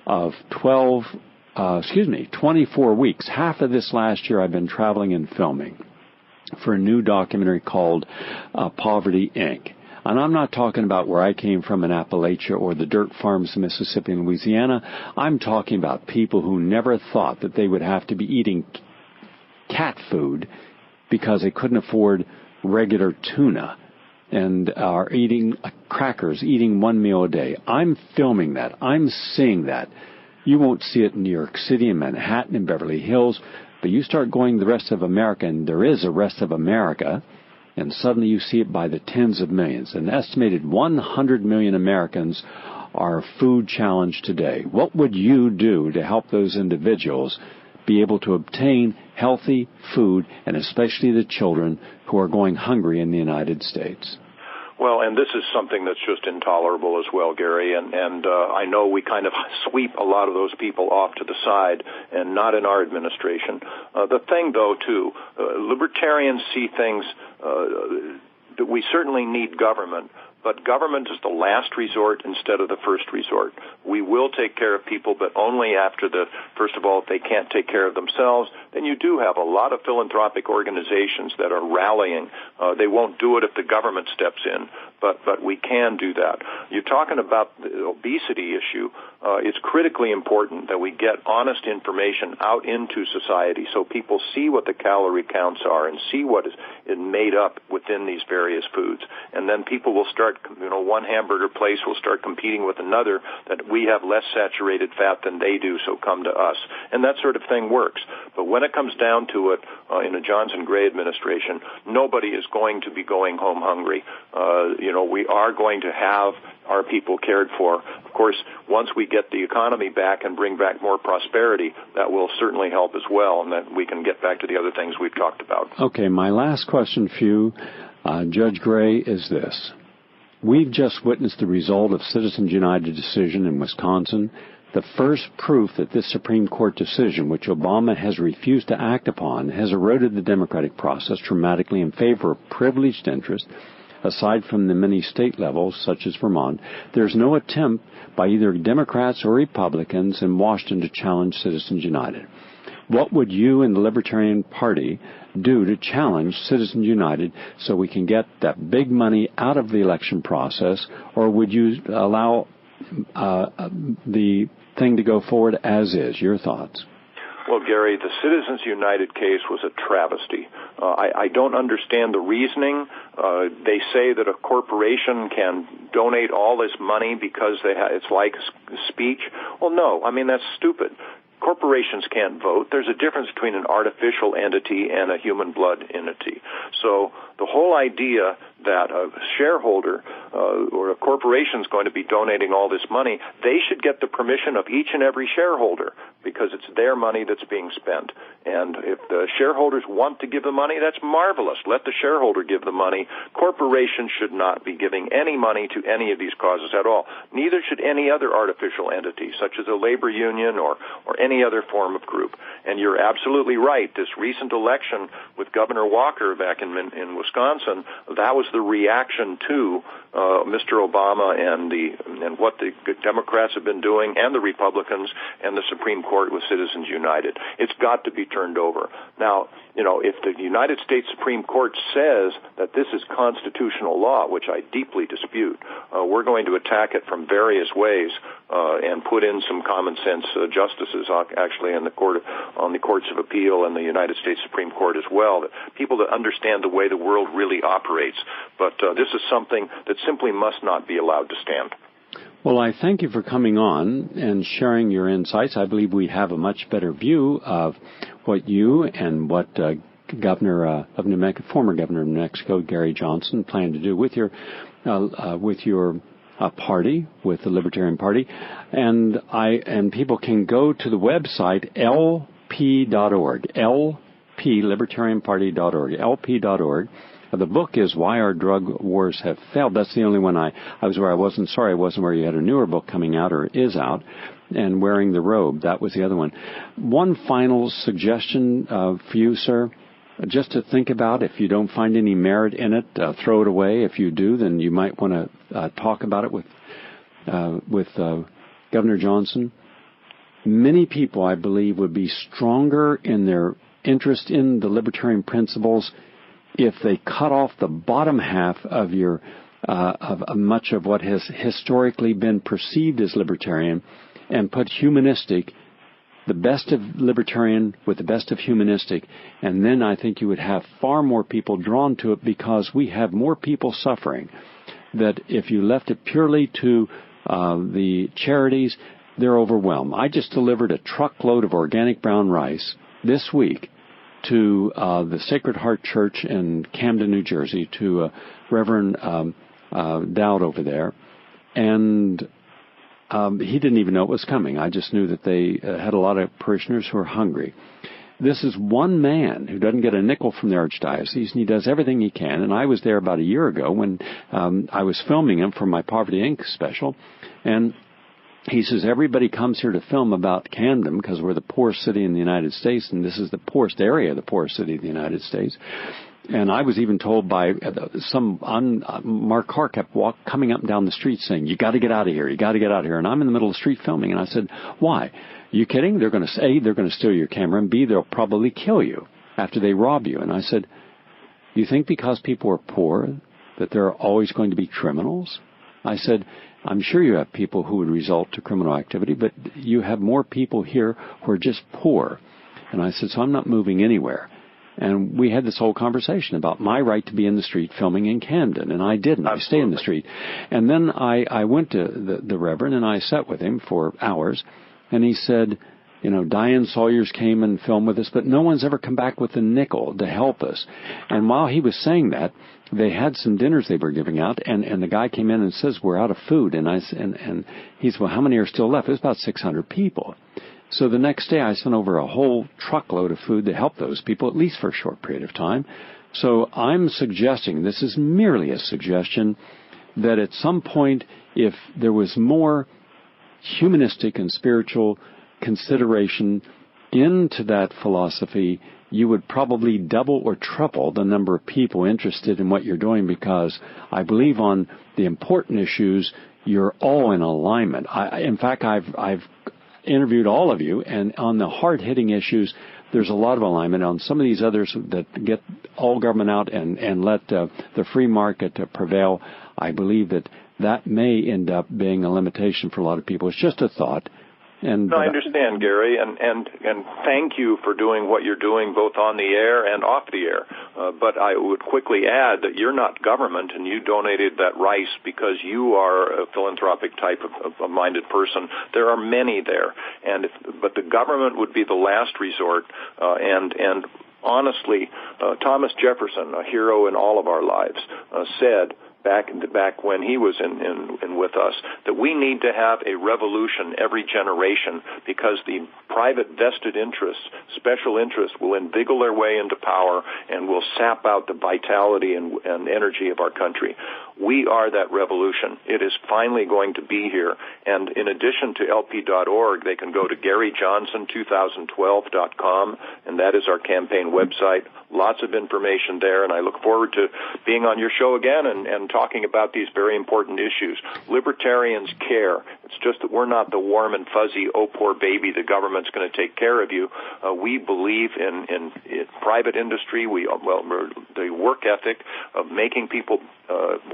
of 12 24 weeks. Half of this last year I've been traveling and filming for a new documentary called Poverty, Inc. And I'm not talking about where I came from in Appalachia or the dirt farms of Mississippi and Louisiana. I'm talking about people who never thought that they would have to be eating cat food because they couldn't afford regular tuna and are eating crackers, eating one meal a day. I'm filming that. I'm seeing that. You won't see it in New York City, in Manhattan, in Beverly Hills, but you start going the rest of America, and there is a rest of America, and suddenly you see it by the tens of millions. An estimated 100 million Americans are food challenged today. What would you do to help those individuals be able to obtain healthy food, and especially the children who are going hungry in the United States? Well, and this is something that's just intolerable as well, Gary, and I know we kind of sweep a lot of those people off to the side, and not in our administration. The thing, though, too, libertarians see things that we certainly need government, but government is the last resort instead of the first resort. We will take care of people, but only after first of all, if they can't take care of themselves, then you do have a lot of philanthropic organizations that are rallying. They won't do it if the government steps in, but we can do that. You're talking about the obesity issue. It's critically important that we get honest information out into society so people see what the calorie counts are and see what is made up within these various foods. And then people will start, one hamburger place will start competing with another that we have less saturated fat than they do, so come to us. And that sort of thing works. But when it comes down to it, in the Johnson-Gray administration, nobody is going to be going home hungry. We are going to have our people cared for. Of course, once we get the economy back and bring back more prosperity, that will certainly help as well, and that we can get back to the other things we've talked about. Okay, my last question for you, Judge Gray, is this. We've just witnessed the result of Citizens United decision in Wisconsin. The first proof that this Supreme Court decision, which Obama has refused to act upon, has eroded the democratic process dramatically in favor of privileged interests. Aside from the many state levels, such as Vermont, there's no attempt by either Democrats or Republicans in Washington to challenge Citizens United. What would you and the Libertarian Party do to challenge Citizens United so we can get that big money out of the election process, or would you allow the thing to go forward as is? Your thoughts? Well, Gary, the Citizens United case was a travesty. I don't understand the reasoning. They say that a corporation can donate all this money because it's like speech. Well, no. I mean, that's stupid. Corporations can't vote. There's a difference between an artificial entity and a human blood entity. So the whole idea that a shareholder or a corporation is going to be donating all this money, they should get the permission of each and every shareholder because it's their money that's being spent. And if the shareholders want to give the money, that's marvelous. Let the shareholder give the money. Corporations should not be giving any money to any of these causes at all. Neither should any other artificial entity, such as a labor union or any other form of group. And you're absolutely right. This recent election with Governor Walker back in Wisconsin, that was the reaction to Mr. Obama and what the Democrats have been doing, and the Republicans and the Supreme Court with Citizens United. It's got to be turned over. Now, if the United States Supreme Court says that this is constitutional law, which I deeply dispute, we're going to attack it from various ways and put in some common sense justices actually on the courts of appeal and the United States Supreme Court as well, people that understand the way the world really operates. But this is something that simply must not be allowed to stand. Well, I thank you for coming on and sharing your insights. I believe we have a much better view of what you and what Governor of New Mexico, former Governor of New Mexico, Gary Johnson, plan to do with your party, with the Libertarian Party, and people can go to the website lp.org, libertarianparty.org, lp.org. The book is Why Our Drug Wars Have Failed. That's the only one I was where I wasn't. Sorry, I wasn't where you had a newer book coming out or is out. And Wearing the Robe, that was the other one. One final suggestion for you, sir, just to think about. If you don't find any merit in it, throw it away. If you do, then you might want to talk about it with Governor Johnson. many people, I believe, would be stronger in their interest in the libertarian principles if they cut off the bottom half of your of much of what has historically been perceived as libertarian and put humanistic, the best of libertarian with the best of humanistic, and then I think you would have far more people drawn to it because we have more people suffering. That if you left it purely to the charities, they're overwhelmed. I just delivered a truckload of organic brown rice this week to the Sacred Heart Church in Camden, New Jersey, to Reverend Dowd over there, and he didn't even know it was coming. I just knew that they had a lot of parishioners who are hungry. This is one man who doesn't get a nickel from the Archdiocese, and he does everything he can. And I was there about a year ago when I was filming him for my Poverty Inc. special, and he says, everybody comes here to film about Camden because we're the poorest city in the United States, and this is the poorest area of the poorest city of the United States. And I was even told by Mark Carr kept coming up and down the street saying, you got to get out of here, you got to get out of here. And I'm in the middle of the street filming, and I said, why? Are you kidding? They're going to say they're going to steal your camera, and B, they'll probably kill you after they rob you. And I said, you think because people are poor that there are always going to be criminals? I said, I'm sure you have people who would result to criminal activity, but you have more people here who are just poor. And I said, so I'm not moving anywhere. And we had this whole conversation about my right to be in the street filming in Camden, and I didn't. Absolutely. I stayed in the street. And then I went to the Reverend, and I sat with him for hours, and he said, you know, Diane Sawyers came and filmed with us, but no one's ever come back with a nickel to help us. And while he was saying that, they had some dinners they were giving out, and the guy came in and says, we're out of food. And he said, well, how many are still left? It was about 600 people. So the next day I sent over a whole truckload of food to help those people, at least for a short period of time. So I'm suggesting, this is merely a suggestion, that at some point, if there was more humanistic and spiritual consideration into that philosophy, you would probably double or triple the number of people interested in what you're doing, because I believe on the important issues, you're all in alignment. In fact, I've interviewed all of you, and on the hard-hitting issues, there's a lot of alignment. On some of these others that get all government out and let the free market prevail, I believe that may end up being a limitation for a lot of people. It's just a thought. And I understand, Gary, and thank you for doing what you're doing both on the air and off the air. But I would quickly add that you're not government, and you donated that rice because you are a philanthropic type of minded person. There are many there, but the government would be the last resort, and honestly, Thomas Jefferson, a hero in all of our lives, said back when he was in with us, that we need to have a revolution every generation, because the private vested interests, special interests, will inveigle their way into power and will sap out the vitality and energy of our country. We are that revolution. It is finally going to be here. And in addition to LP.org, they can go to GaryJohnson2012.com, and that is our campaign website. Lots of information there, and I look forward to being on your show again and talking about these very important issues. Libertarians care. It's just that we're not the warm and fuzzy, oh, poor baby, the government's going to take care of you. We believe in private industry. The work ethic of making people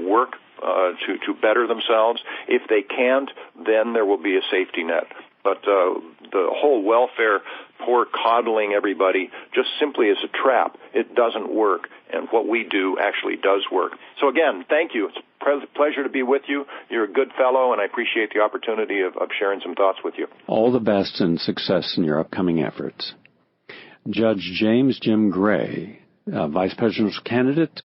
work to better themselves. If they can't, then there will be a safety net. But the whole welfare, poor coddling everybody, just simply is a trap. It doesn't work, and what we do actually does work. So again, thank you. It's a pleasure to be with you. You're a good fellow, and I appreciate the opportunity of sharing some thoughts with you. All the best and success in your upcoming efforts. Judge James Jim Gray, Vice Presidential candidate.